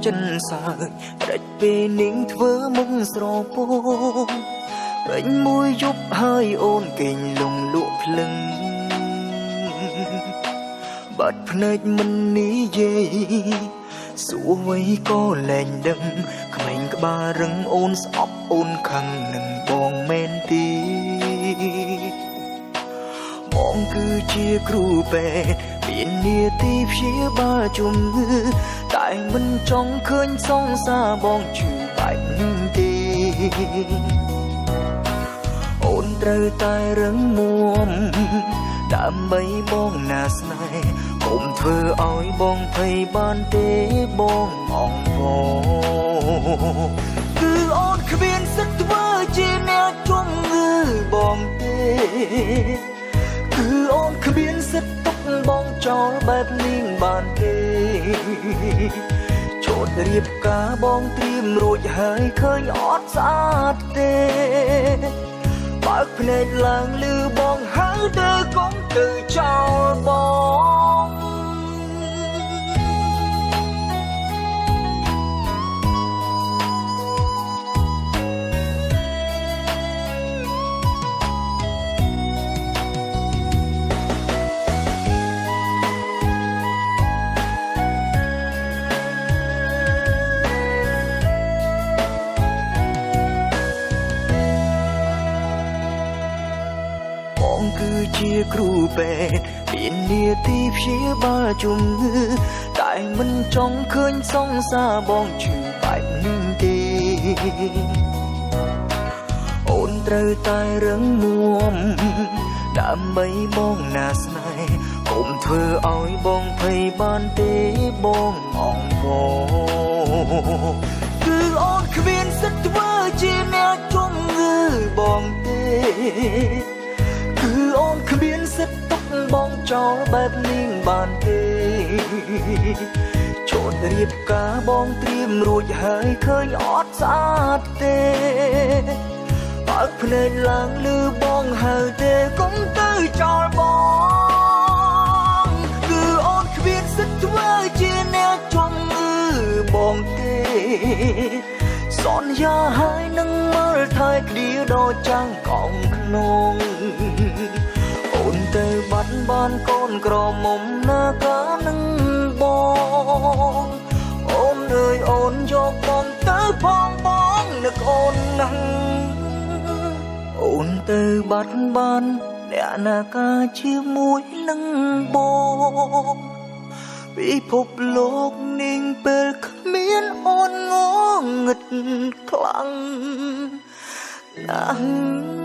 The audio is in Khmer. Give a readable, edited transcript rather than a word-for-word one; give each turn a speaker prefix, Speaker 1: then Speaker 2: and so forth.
Speaker 1: ចិនសើចដាច់ពេលនាងធ្វើមុខស្រពោងពេញមួយយប់ហើយអូនគេងលងលក់ភ្លឹងបាត់ភ្នែកមិននិយាយសួរអ្វីក៏លែងដឹងក្មេងក្បាលរឹងអូនស្អប់អូនខឹងនឹងបងមែនទេបងគឺជាគ្រូពេទ្យមាននាទីព្យាបាលជំងឺតែមិនចង់ឃើញសង្សារបងជឿបែបនេះទេអូនត្រូវតែរឹងមាំដើម្បីបងណាស្នេហ៍កុំធ្វើឲ្យបងភ័យបានទេបងអងបងគឺអូនគ្មានសិទ្ធិធ្វើជាអ្នកជំងឺបងទេគឺអូនគ្មានសិទ្ធិទុកបងចោលបែបនេះបានទេចូលរៀបការបងត្រៀមរួចហើយឃើញអត់ស្អាតទេបើកភ្នែកឡើងឮបងហៅទៅកុំទៅចោលបងគឺជាគ្រូពេទ្យមាននាទីព្យាបាលជំងឺតែមិនចង់ឃើញសង្សារបងឈឺបែបនេះទេអូនត្រូវតែរឹងមាំដើម្បីបងណាស្នេហ៍កុំធ្វើឲ្យបងភ័យបានទេបងអងបងគឺអូនគ្មានសិទ្ធិធ្វើជាអ្នកជំងឺបងទេគឺអូនគ្មានសិទ្ធិទុកបងចោលបែបនេះបានទេចូលរៀបការបងត្រៀមរួចហើយឃើញអត់ស្អាតទេបើកភ្នែកឡើងឮបងហៅទេកុំទៅចោលបងគឺអូនគ្មានសិទ្ធិធ្វើជាអ្នកជំងឺបងទេសន្យាហើយនឹងមើលថែគ្នាដល់ចាំងកងក្នុងអូនទៅបាត់បានកូនក្រមុំណាកានឹងបងអូនអើយអូនយកបងទៅផងបងនឹកអូនណាស់អូនទៅបាត់បានអ្នកណាកាជាមួយនឹងបងពិភពលោកនេះពេលគ្មានអូនងងឹតខ្លាំងណាស់